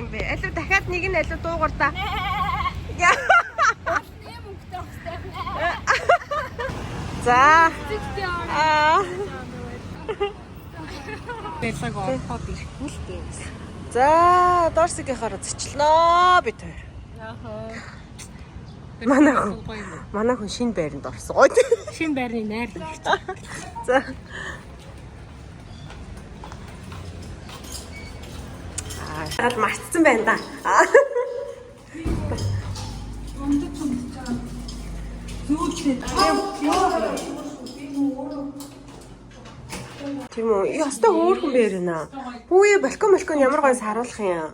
юм бэ? Алуу дахиад нэг нь алуу дуугар та. За. Бэлэг ороход ирэхгүй л дээ. За, Дорсигийнхаар зочлоо бид хоёр. Манай хүн шинэ байранд орсон. Шинэ байрны найр л. За. Гал мартсан байна да. Тийм үү? Ястаа хөөрхөн бэрнэ. Хүүе балкон ямар гоё саруулах юм.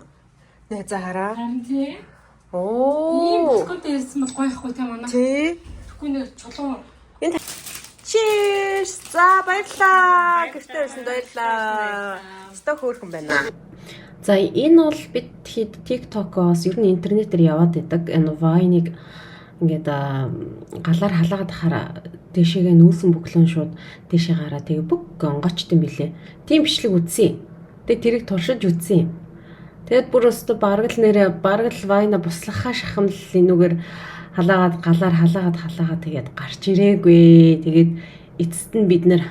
Нэ за хараа. Харин тий. Оо. Балкон дээрсэн бол гоё ихгүй тий манай. Тий. Тэгэхгүй нэр чулуун. Cheers. За баярлаа. Гэртээ ирсэн баярлаа. Ястаа хөөрхөн байна. За энэ бол бид хэд TikTok-оос ер нь интернетээр яваад байдаг. Энэ Vine-ыг ингээд галаар халаагаад хараа дэшегээ нүүсэн бүглэн шууд дэшээ гараа тэгээ бүх онгоочтой билээ. Тийм бичлэг үзсэн. Тэгээ тэрийг туршиж үзсэн. Тэгэд бүр өстө бараг л Vine буслахаа шахамлал энүүгээр халаагаад галаар халаагаад тэгээд гарч ирээгүй. Тэгээд эцэст нь бид нэр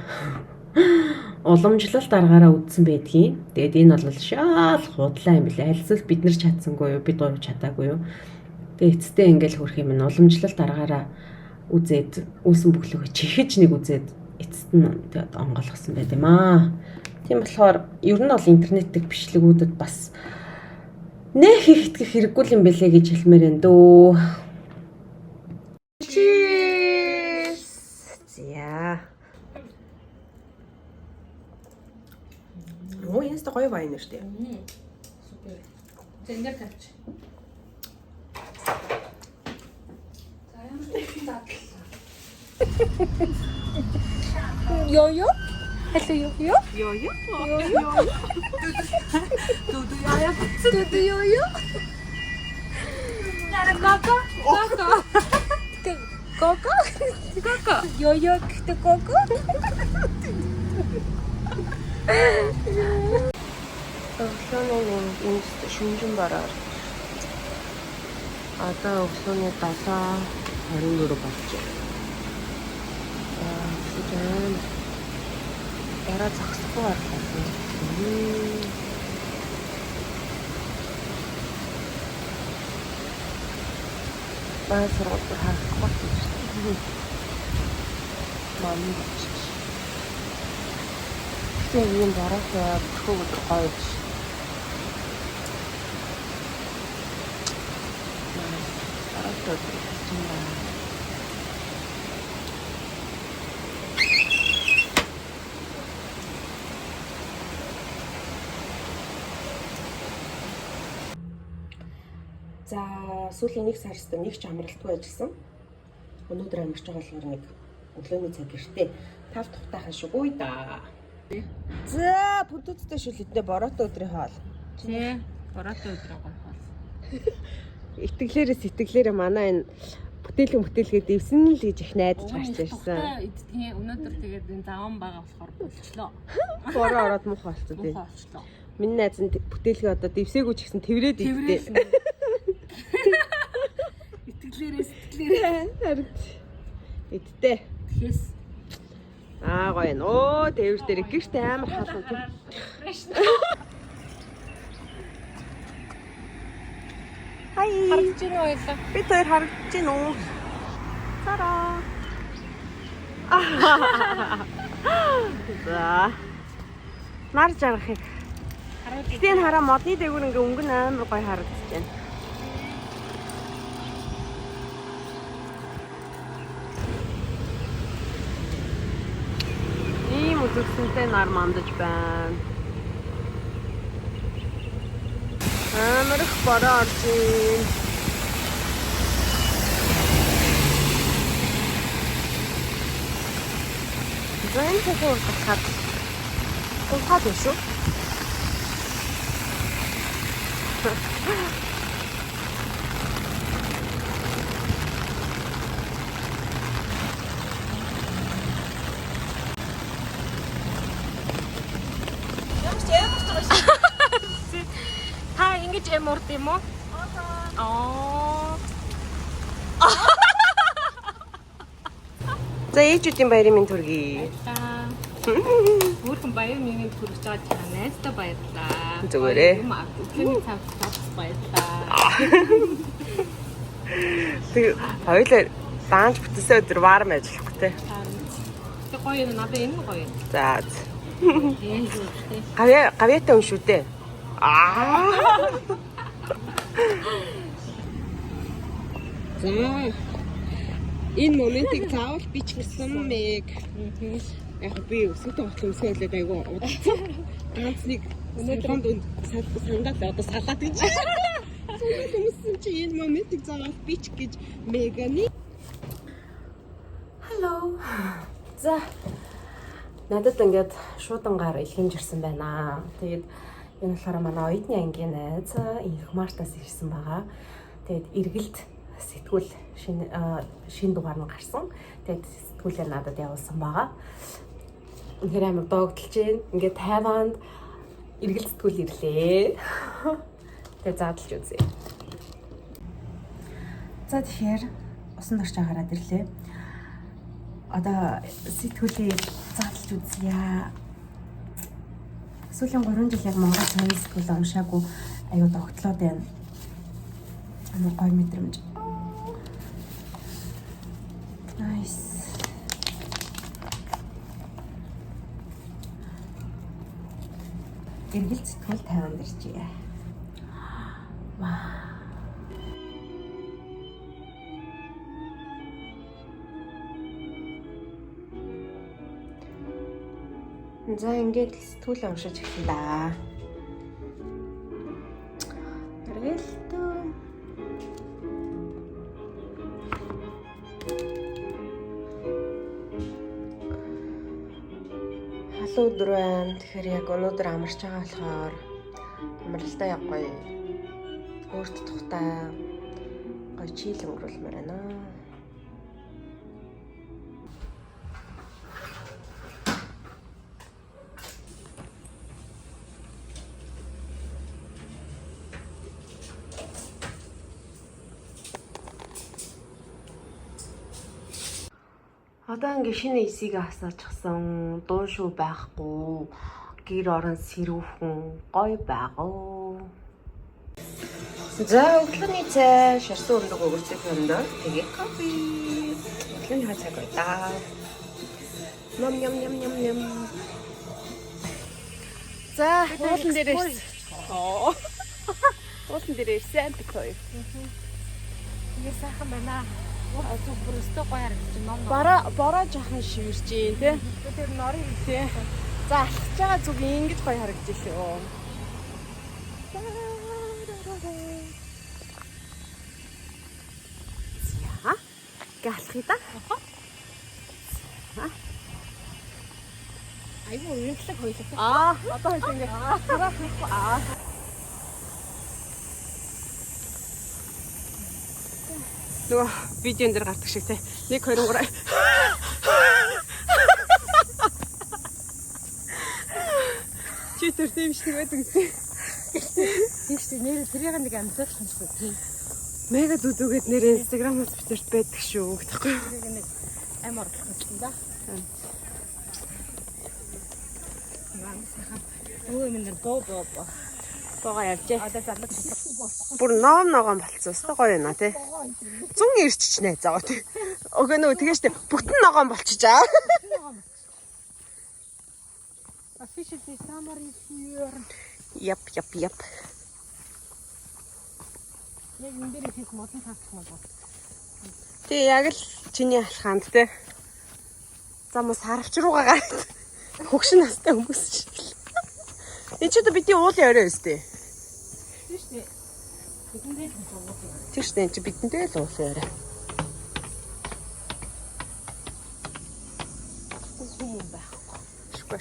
уламжлалт аргаараа үдсэн байдгийн. Тэгээд энэ бол шаал худлаа юм билээ. Альсэл бид нар чадсангүй юу? Бид гурав чадаагүй юу? Тэгээд эцэстээ ингээл хөрх юм нь уламжлалт аргаараа үзээд үүсэн бүглөөгөө чихэж нэг үзээд эцэст нь тэгээд онгойлгосон байт юм аа. Тийм болохоор ер нь бол интернет дэх бичлэгүүдэд бас нэх их итгэх хэрэггүй юм бэлээ гэж хэлмээр энэ дөө. Cheers. За. Оо, энэ ч гоё вайн шүү дээ. Супер. Зэндэр тавьчих. Йо-йо? Hello йо-йо? Йо-йо. Дуду йо-йо? Коко? Коко? Коко? Йо-йо гэхдээ коко? Өглөөний энэ шүнжин бараар. Одоо өглөөний 7:24 болчихсон. Тэгээд яраа зогсохгүй байлаа. Баа сургууль харахгүй байна. Мам болчих. Тэгээд юм барахаа бүхөө өдөр гоё биш. За сүүлийн нэг сард нэг ч амралтгүй ажилласан. Өнөөдөр амарч байгаа болохоор нэг өглөөний цаг гэртээ 5 тухтайхан шугуй да. За бүдүүцтэй шүлэдтэй бороотой өдрийн хоол. Тий. Бороотой өдрөө гоё хоол. Итгэлээрээ манай энэ бүтээлгээ дэвсэн л гэж их найдаж гарч ирсэн. Идтгийн өнөөдөр тэгээд энэ заван байгаа болохоор болчлоо. Бороо ороод муухай болцсон тий. Болчлоо. Миний найз нь бүтээлгээ одоо дэвсээгүй ч гэсэн тэврээд идтээ. Итгэлээрээ. Идтээ. Тэхээс Аа гоё нэ. Оо тээвэр дээр гэрт амар хаалга тий. Хай. харагдаж байна уу яа? Бид хоёр харагдаж байна уу? Тараа. За. Нар жаргахыг. Гэтэн хараа модны дээгүүр ингээ өнгөн амар гоё харагдаж байна. Ийм үзэгсэнтэй нар мандаж байна. Амар их бороо орж байна. Зэн тохиол хат. Ухаад биш үү? Та ингэж Ээж эм урд юм уу? Аа. За ээжүүдийн баярын минь төргий. Бүрхэн баяр минь төрөж байгаа та найздаа баярлаа. Зүгээрээ. Өглөөний цавц баярлаа. Тэг хоёулаа даанч бүтээсээ өдөр варм ажиллахгүй те. Тэг гоё юм надад энэ гоё. За. Ээ юу те. Гавьяатай хүн шүү дээ. За. Энэ моментыг заавал бичлсэн мэг. Яг би өсөлтөө бодлоо өсөөлээд айгу удацсан. Ганц нэг өнөөдөр сандал одоо салаад гэж. Сүүл хүмүүсийн чи энэ моментыг заавал бич гэж меганы. Hello. За. Надад ингээд шуудангаар илгэмж ирсэн байна. Тэгээд энэ болохоор манай оюутны ангийн найз их мартаас ирсэн байгаа. Тэгээд эргэлт сэтгүүл шинэ дугаар нь гарсан. Тэгээд сэтгүүлээ надад явуулсан байгаа. Үнэхээр амар догдолж байна. Ингээд Тайванд эргэлт сэтгүүл ирлээ. Тэгээд заадалж үзье. За тэгэхээр усан дорч гараад ирлээ. Одоо сэтгүүлийг заадалж үзье. Сүүлийн 3 жил яг Монгол цайны сэтгүүл уншаагүй аюу догтлоод байна. Амар гоё мэдрэмж. Nice. Эргэлт сэтгүүл Тайванд иржээ. Вау. За ингээд сэтгүүл уншиж эхэлнэ да. Эргэлтөө. Халуун өдөр байна. Тэгэхээр яг өнөөдөр амарч байгаа болохоор амралтаа яг гоё өөрт тухтай гоё чийл өнгөрүүлмээр байна. Одоо ингээ шинэ эсийг асаачихсан, дуу шүү байхгүй, гэр орон сэрүүхэн, гоё байгаа. За өглөөний цай, шарсан өндөг өгөрцөг юмдаа тэгээ кофе. Өглөөний цай гоё да. Ням. За уулан дээрээс. Уулан дээрээс амт гоё. Ингэ сайхан байна. Зүг бүр өстө гоё харагдаж ном. Бороо жахан шивэрч дээ, тий? Тэр норын Тий. За алхаж байгаа зүг ингэж гоё харагдаж шүү. За. Галхий да. айгүй уянгалаг хоёлоо. Одоо хэл ингэ харах. Нөгөө видеон дээр гардаг шиг те. 1 2 3. Чи тэр тийм шиг байдаг үстэй. Тийш нэр тэрийг нэг амжилт юм шиг тийм. Мега дүүдүүгээд нэр Instagram-аас битерт байдаг шүү гэхгүй. Тэрийг нэг ам орлох гэсэн да. Өө минь боо. Бага явжээ. Одоо залдаг. Бүр ноогоон болцсон. Өстой гоё байна те. 100 ирчч нэ заа тий. Өгөө нөгөө тэгэж те бүтэн ногоон болчихж аа. Officially summer is here. Яп. Яг энэ дээр их модон тавчих юм бол. Тий яг л чиний алхаанд те. За мос харавч руугаа гараад. Хөгшин настай хүмүүс шиг. Энд ч одоо бидний уулын орой өстэй. Тийш дээ. Бидэндээ л уулын. Тийш дээ чи бидэндээ л уулын орой. Хүмүүс байхгүй.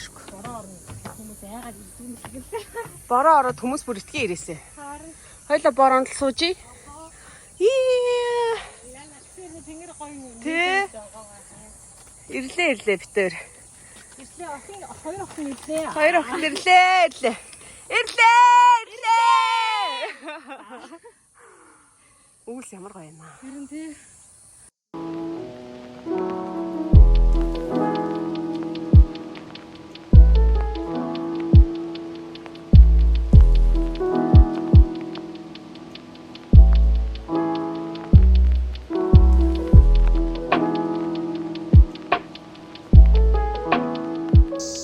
Шгүй. Бороо орно. Хүмүүс яагаад ирдэг юм шиг л. Бороо ороод хүмүүс бүр итгий ирээсэ. Харин. Хойло бороонд л суужий. Яна тэнгэр гоё юм. Тэ. Ирлээ битээр. Ирлээ хоёр охин ирлээ. Хоёр охин ирлээ. Үүс ямар гоё юм аа. Харин тий.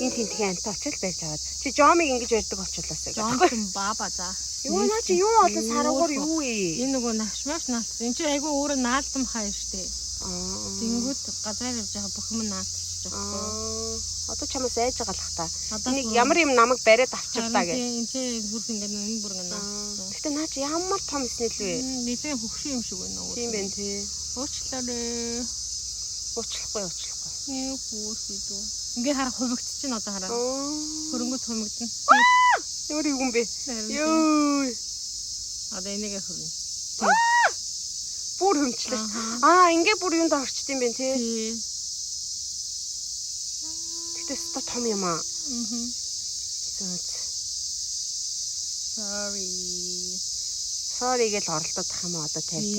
Энэ тентхэн амтаа очил байж аваад. Чи жомыг ингэж ярьдаг болчихлоос. Жонсон баба за. Юу наа чи юу олон саргаар юу вэ? Энэ нөгөө навшмаш наалт. Энд чи айгүй өөрөө наалтам хаа штэ. Тэнгүүд газар явж байгаа бүх юм наалтчих жоохгүй. Одоо чамаас айж байгаа л хта. Одоо Энийг ямар юм намайг бариад авчихлаа гэж. энэ чи хүрх ингээд энэ бүр ингээд наалт. Гэтэ наа чи ямар том эснэл вэ? Нилээн хөвшин юм шиг байна уу? Тийм байна тий. Уучлаарай. Уучлахгүй. Юу хүүхдүү. Ингээ харах хувигдчихна одоо хараа. Хөрөнгөд хувигдана. Ямар юм бэ? Харин Йоо. одоо энийгээ хөрнө. Бүр хөмчлээ. Ингээ бүр юунд орчд юм бэ тий. Тий. Гэтэ өстө том юм аа. Sorry гэж оролдоод ах юм аа одоо тавьж.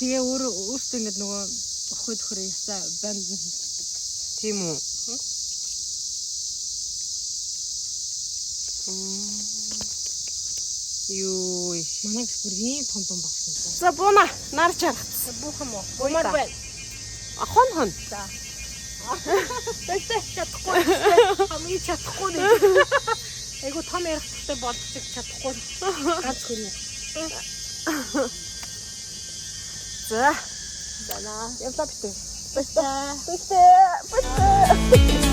Тэгээ өөртөө ингээд нөгөө ухад төхөр ясаа банд хийчихдэг. Тийм үү? Юу Манайг бүр ийм том багсан. За бууна нар чаргац. Буух юм уу? Буумар байна. Хон. За. Тэстэй чадахгүй. Хамгийн чадахгүй нэ. Айгу том ярахтай болчих чадахгүй. Ганц хөрнө. За. За. Явлаа битээ. Бasta. Битээ.